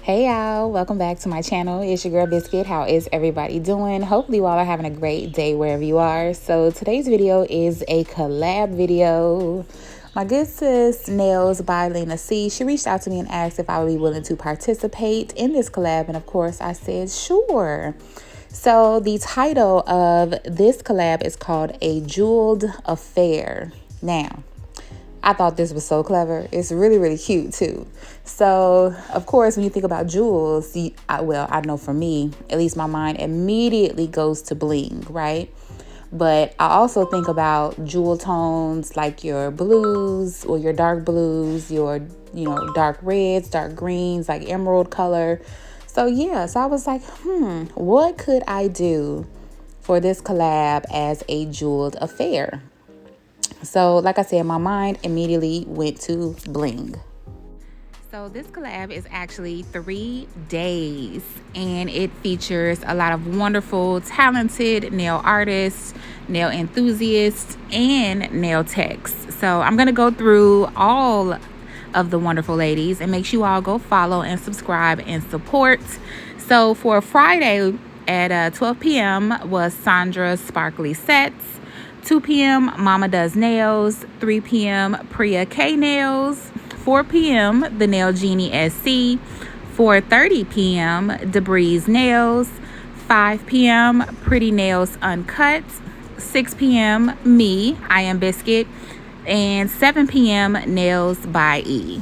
Hey y'all, welcome back to my channel. It's your girl Biscuit. How is everybody doing? Hopefully you all are having a great day wherever you are. So today's video is a collab video. My good sis Nails by Lena C, she reached out to me and asked if I would be willing to participate in this collab, and of course I said sure. So the title of this collab is called A Jeweled Affair. Now, I thought this was so clever. It's really, really cute too. So, of course, when you think about jewels, I know for me, at least my mind immediately goes to bling, right? But I also think about jewel tones like your blues or your dark blues, your, dark reds, dark greens, like emerald color. So, I was like, what could I do for this collab as a jeweled affair? So, like I said, my mind immediately went to bling. So this collab is actually 3 days, and it features a lot of wonderful, talented nail artists, nail enthusiasts, and nail techs. So I'm going to go through all of the wonderful ladies and make sure you all go follow and subscribe and support. So for Friday at 12 p.m. was Sandra's Sparkly Sets. 2 p.m. Mama Does Nails. 3 p.m. Priya K Nails. 4 p.m. The Nail Genie SC. 4:30 p.m. Debris Nails. 5 p.m. Pretty Nails Uncut. 6 p.m. Me, I Am Biscuit. And 7 p.m. Nails by E.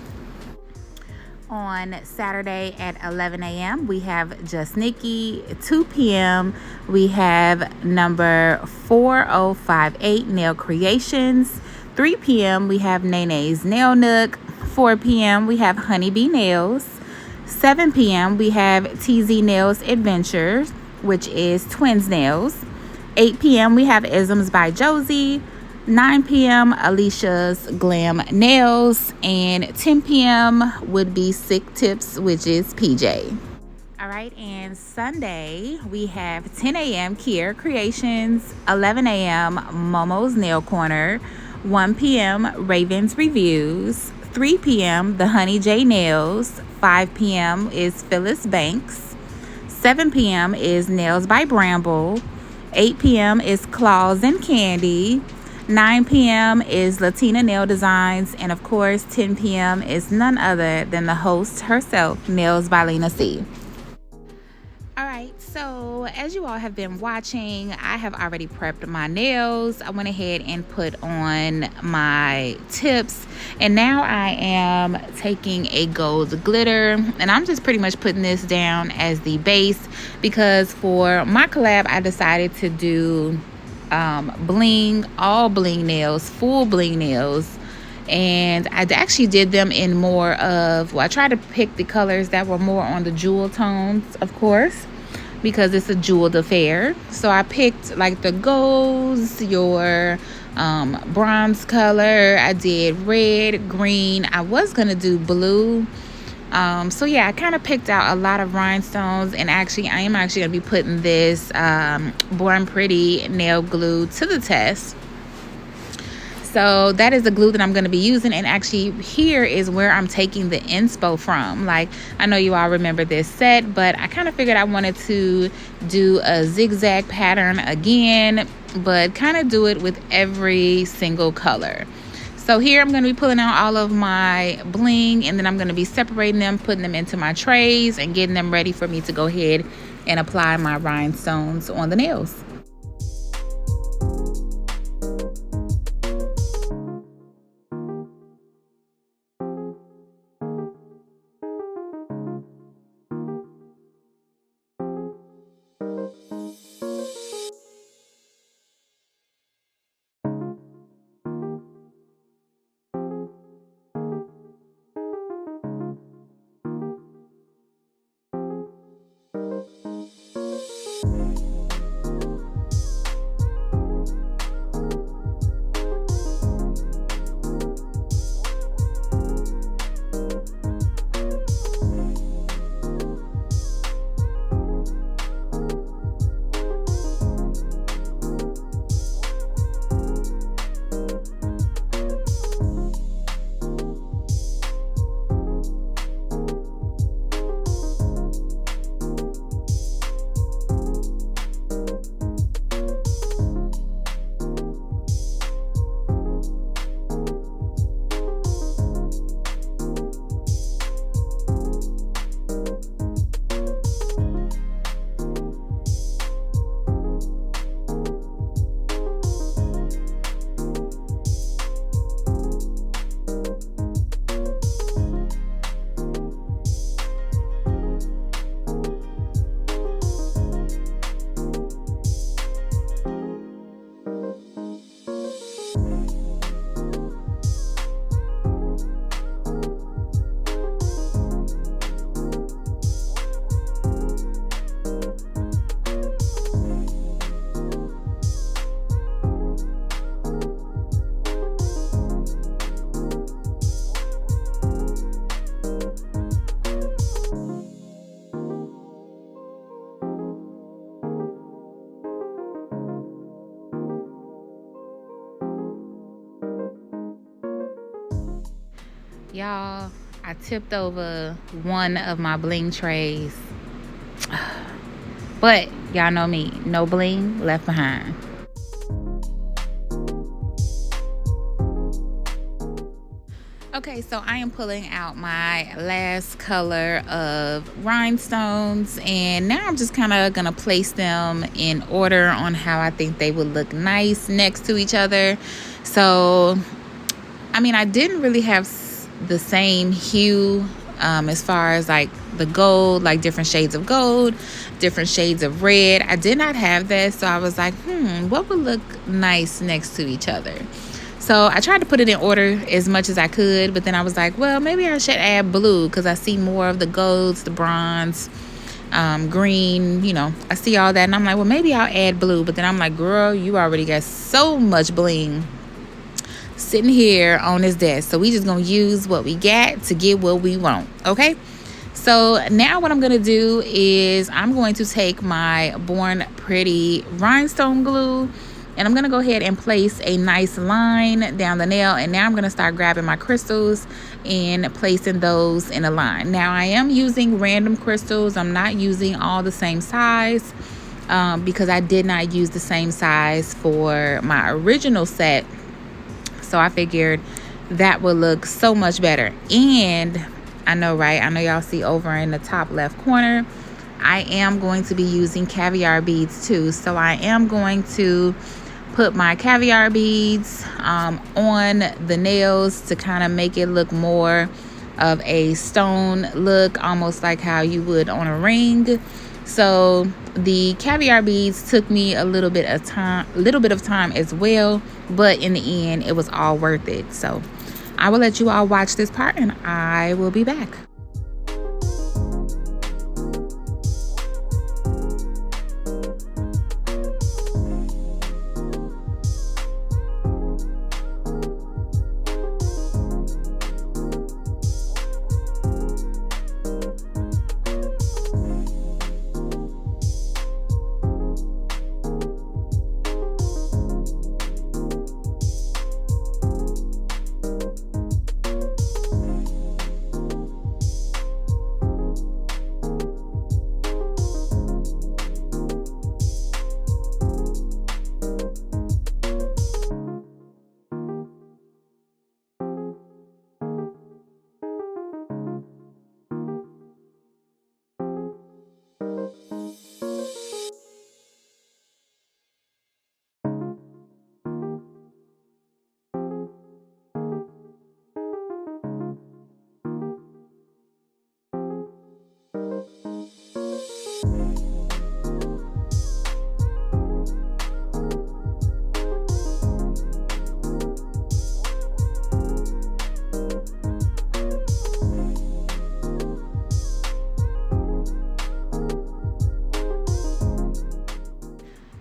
On Saturday at 11 a.m. we have Just Nikki. 2 p.m. we have number 4058 Nail Creations. 3 p.m. we have Nene's Nail Nook. 4 p.m. we have Honeybee Nails. 7 p.m. we have TZ Nails Adventures, which is Twins Nails. 8 p.m. we have Isms by Josie. 9 p.m. Alicia's Glam Nails, and 10 p.m. would be Sick Tips, which is PJ. All right, and Sunday we have 10 a.m. Kier Creations, 11 a.m. Momo's Nail Corner, 1 p.m. Raven's Reviews, 3 p.m. The Honey J Nails, 5 p.m. is Phyllis Banks, 7 p.m. is Nails by Bramble, 8 p.m. is Claws and Candy, 9 p.m. is Latina Nail Designs, and of course 10 p.m. is none other than the host herself, Nails by Lena C. Alright, so as you all have been watching, I have already prepped my nails. I went ahead and put on my tips, and now I am taking a gold glitter, and I'm just pretty much putting this down as the base because for my collab I decided to do bling, all bling nails, full bling nails, and I actually did them in more of, I tried to pick the colors that were more on the jewel tones, of course, because it's a jeweled affair. So I picked like the golds, your bronze color. I did red, green. I was gonna do blue. I kind of picked out a lot of rhinestones, and actually I am going to be putting this Born Pretty nail glue to the test. So that is the glue that I'm going to be using, and actually here is where I'm taking the inspo from. Like, I know you all remember this set, but I kind of figured I wanted to do a zigzag pattern again, but kind of do it with every single color. So here I'm going to be pulling out all of my bling, and then I'm going to be separating them, putting them into my trays, and getting them ready for me to go ahead and apply my rhinestones on the nails. Y'all, I tipped over one of my bling trays. But y'all know me, no bling left behind. Okay, so I am pulling out my last color of rhinestones, and now I'm just kind of gonna place them in order on how I think they would look nice next to each other. So I mean, I didn't really have the same hue as far as like the gold, like different shades of gold, different shades of red. I did not have that, so I was like, what would look nice next to each other? So I tried to put it in order as much as I could, but then I was like, well, maybe I should add blue because I see more of the golds, the bronze, green, you know, I see all that. And I'm like, well, maybe I'll add blue. But then I'm like, girl, you already got so much bling sitting here on this desk. So we just going to use what we got to get what we want. Okay. So now what I'm going to do is I'm going to take my Born Pretty rhinestone glue, and I'm going to go ahead and place a nice line down the nail. And now I'm going to start grabbing my crystals and placing those in a line. Now I am using random crystals. I'm not using all the same size because I did not use the same size for my original set. So I figured that would look so much better. And I know, right? I know y'all see over in the top left corner, I am going to be using caviar beads too. So I am going to put my caviar beads on the nails to kind of make it look more of a stone look, almost like how you would on a ring. So the caviar beads took me a little bit of time as well, but in the end it was all worth it. So I will let you all watch this part and I will be back.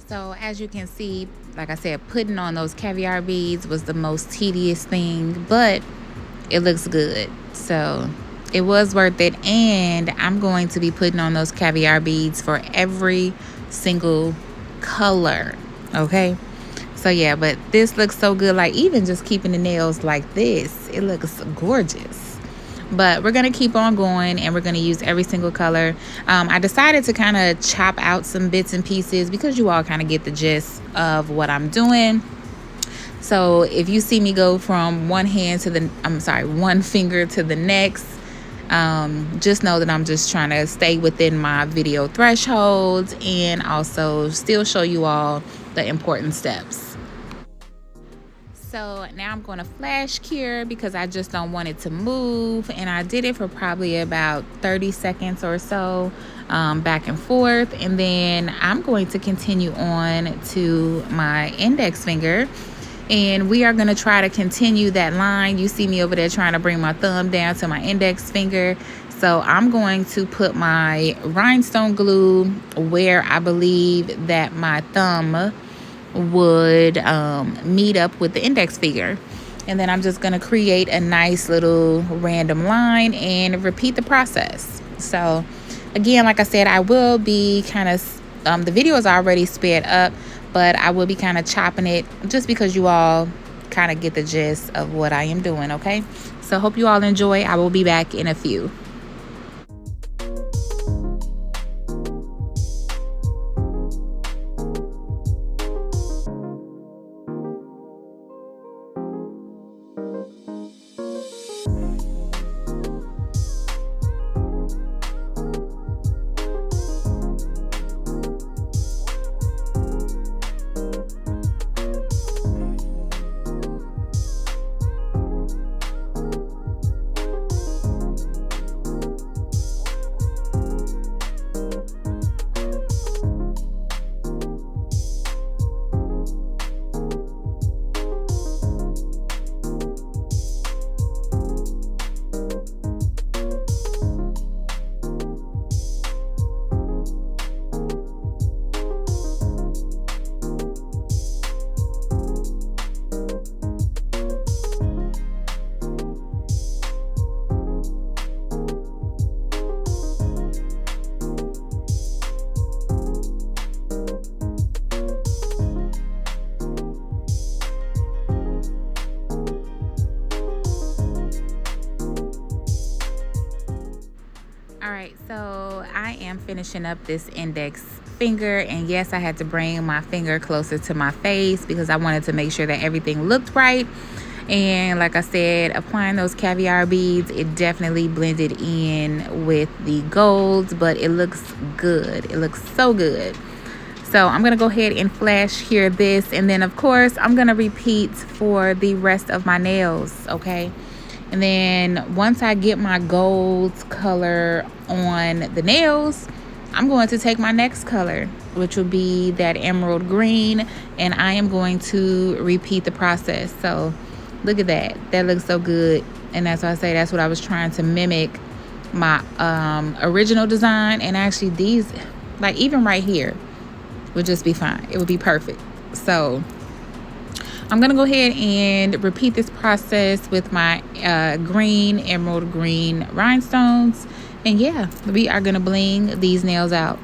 So as you can see, like I said, putting on those caviar beads was the most tedious thing, but it looks good. So it was worth it. And I'm going to be putting on those caviar beads for every single color. Okay. So yeah, but this looks so good. Like even just keeping the nails like this, it looks gorgeous. But we're going to keep on going and we're going to use every single color. I decided to kind of chop out some bits and pieces because you all kind of get the gist of what I'm doing. So if you see me go from one finger to the next, just know that I'm just trying to stay within my video thresholds and also still show you all the important steps. So now I'm going to flash cure because I just don't want it to move. And I did it for probably about 30 seconds or so, back and forth. And then I'm going to continue on to my index finger. And we are going to try to continue that line. You see me over there trying to bring my thumb down to my index finger. So I'm going to put my rhinestone glue where I believe that my thumb would meet up with the index finger, and then I'm just going to create a nice little random line and repeat the process. So again, like I said, I will be kind of the video is already sped up, but I will be kind of chopping it just because you all kind of get the gist of what I am doing, okay? So hope you all enjoy. I will be back in a few. All right, so I am finishing up this index finger, and yes, I had to bring my finger closer to my face because I wanted to make sure that everything looked right. And like I said, applying those caviar beads, it definitely blended in with the gold, but it looks good. It looks so good. So I'm gonna go ahead and flash here this, and then of course I'm gonna repeat for the rest of my nails, okay? And then once I get my gold color on the nails, I'm going to take my next color, which will be that emerald green, and I am going to repeat the process. So look at that. That looks so good. And that's why I say that's what I was trying to mimic my original design. And actually these, like even right here, would just be fine. It would be perfect. So I'm gonna go ahead and repeat this process with my emerald green rhinestones. And yeah, we are gonna bling these nails out.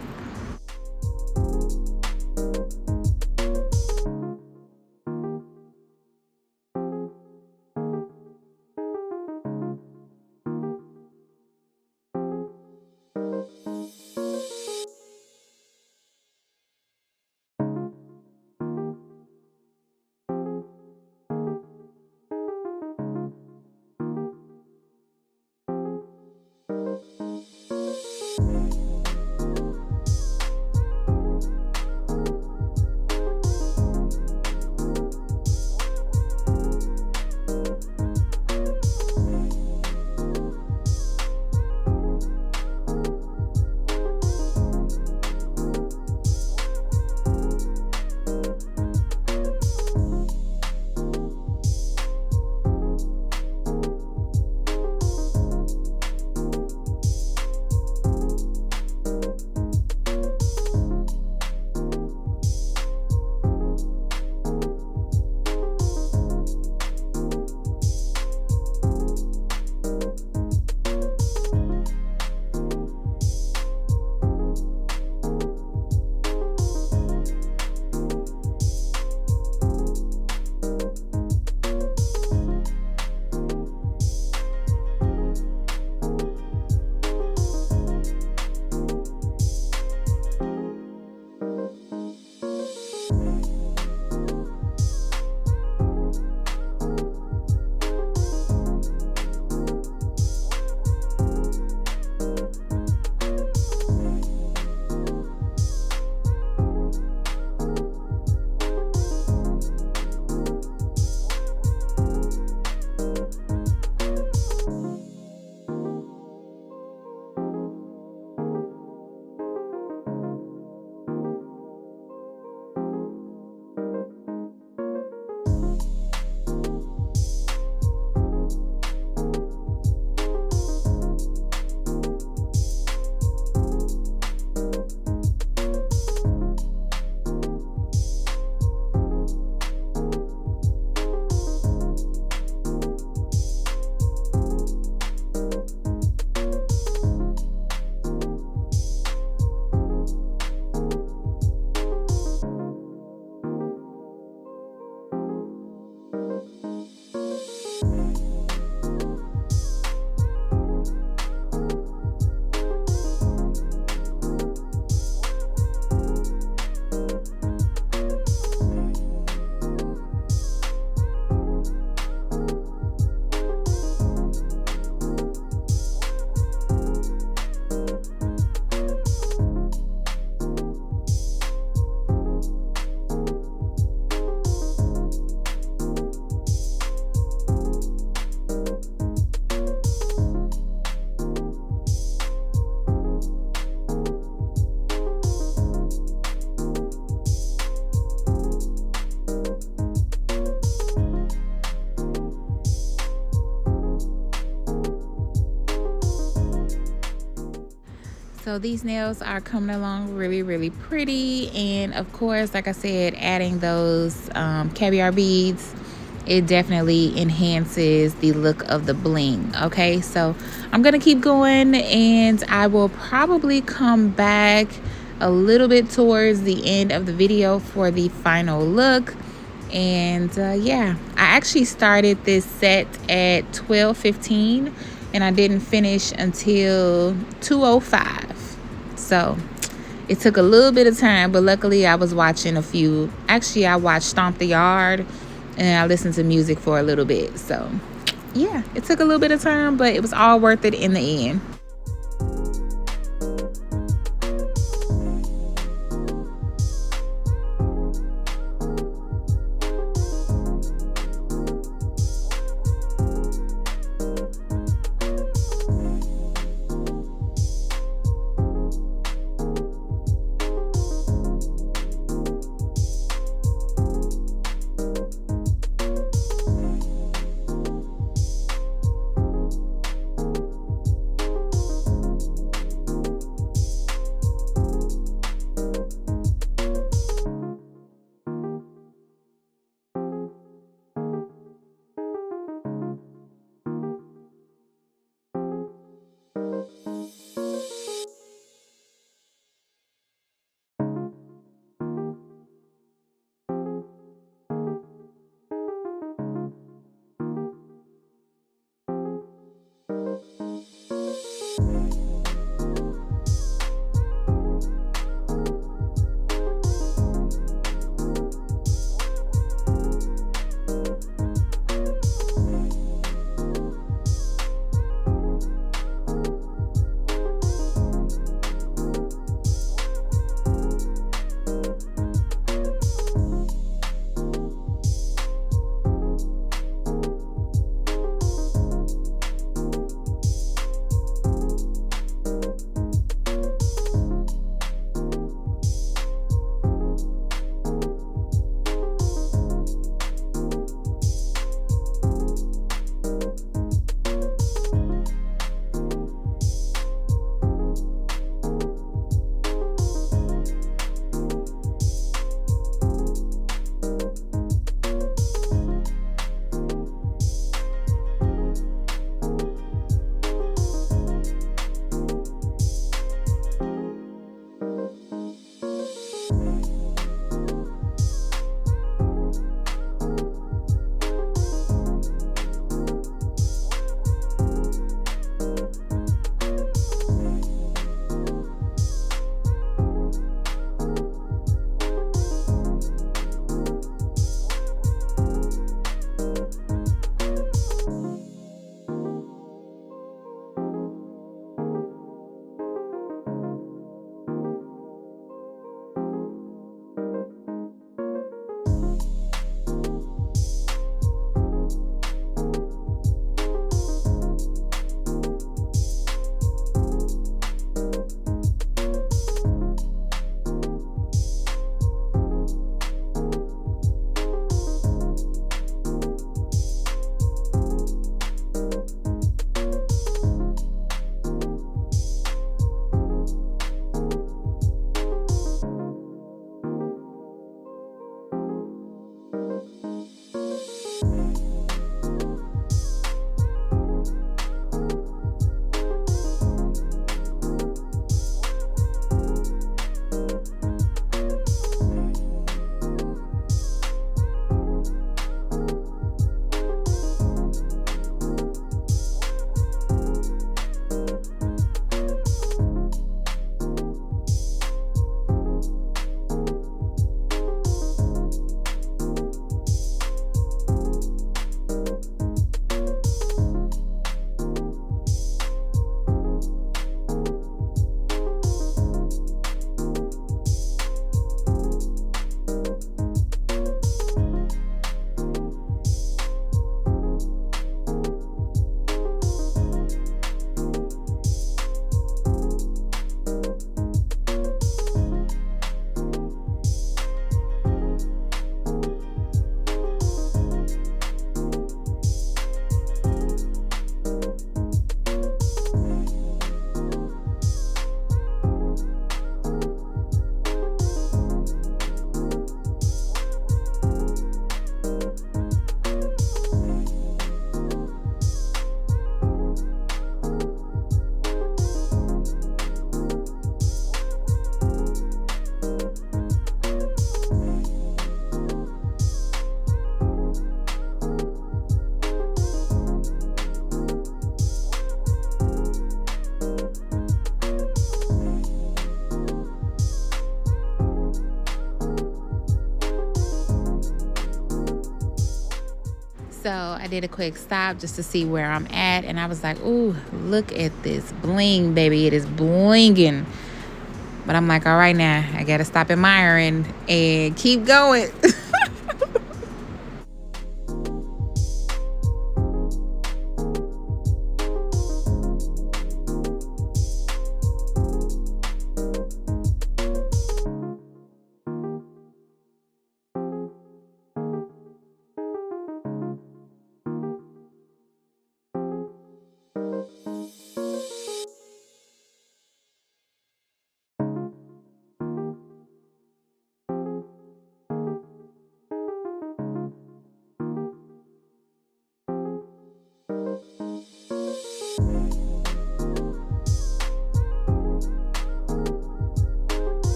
So these nails are coming along really, really pretty. And of course, like I said, adding those caviar beads, it definitely enhances the look of the bling. Okay, so I'm gonna keep going, and I will probably come back a little bit towards the end of the video for the final look. And yeah, I actually started this set at 12:15 and I didn't finish until 2:05. So it took a little bit of time, but luckily I was watching a few. Actually, I watched Stomp the Yard and I listened to music for a little bit. So yeah, it took a little bit of time, but it was all worth it in the end. did a quick stop just to see where I'm at, and I was like, ooh, look at this bling, baby. It is blinging. But I'm like, all right, now I gotta stop admiring and keep going.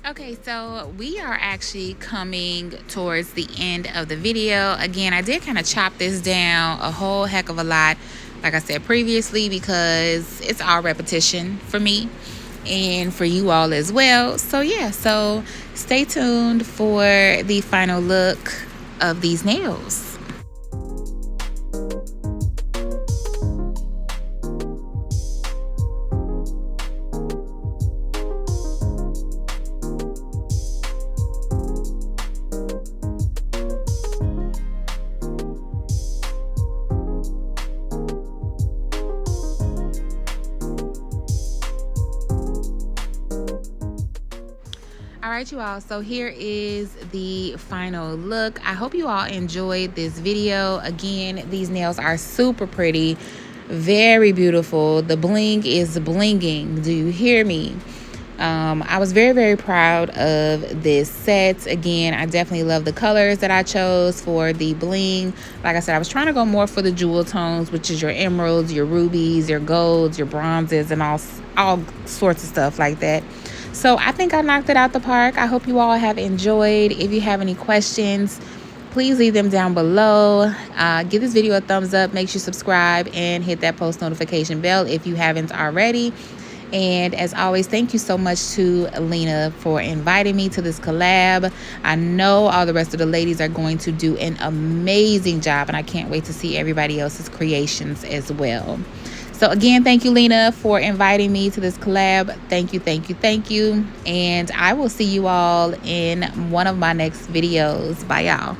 Okay, so we are actually coming towards the end of the video. Again, I did kind of chop this down a whole heck of a lot, like I said previously, because it's all repetition for me and for you all as well. So yeah, so stay tuned for the final look of these nails. All right, you all, so here is the final look. I hope you all enjoyed this video. Again, these nails are super pretty, very beautiful. The bling is blinging. Do you hear me? I was very proud of this set. Again, I definitely love the colors that I chose for the bling. Like I said, I was trying to go more for the jewel tones, which is your emeralds, your rubies, your golds, your bronzes, and all sorts of stuff like that. So I think I knocked it out the park. I hope you all have enjoyed. If you have any questions, please leave them down below. Give this video a thumbs up. Make sure you subscribe and hit that post notification bell if you haven't already. And as always, thank you so much to Lena for inviting me to this collab. I know all the rest of the ladies are going to do an amazing job, and I can't wait to see everybody else's creations as well. So again, thank you, Lena, for inviting me to this collab. Thank you. And I will see you all in one of my next videos. Bye, y'all.